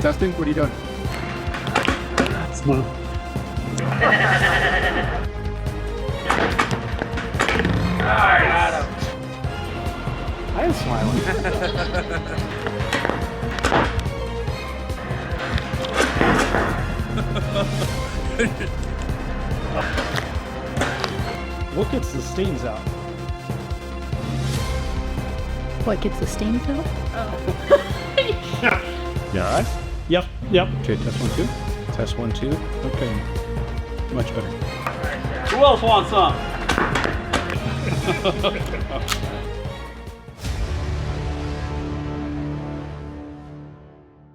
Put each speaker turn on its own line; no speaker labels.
Testing? What are you doing?
Smile.
I am smiling.
What gets the stains out?
What gets the stains out?
You all right?
Yep.
Okay, test 1, 2. Test 1, 2. Okay. Much better.
Who else wants some?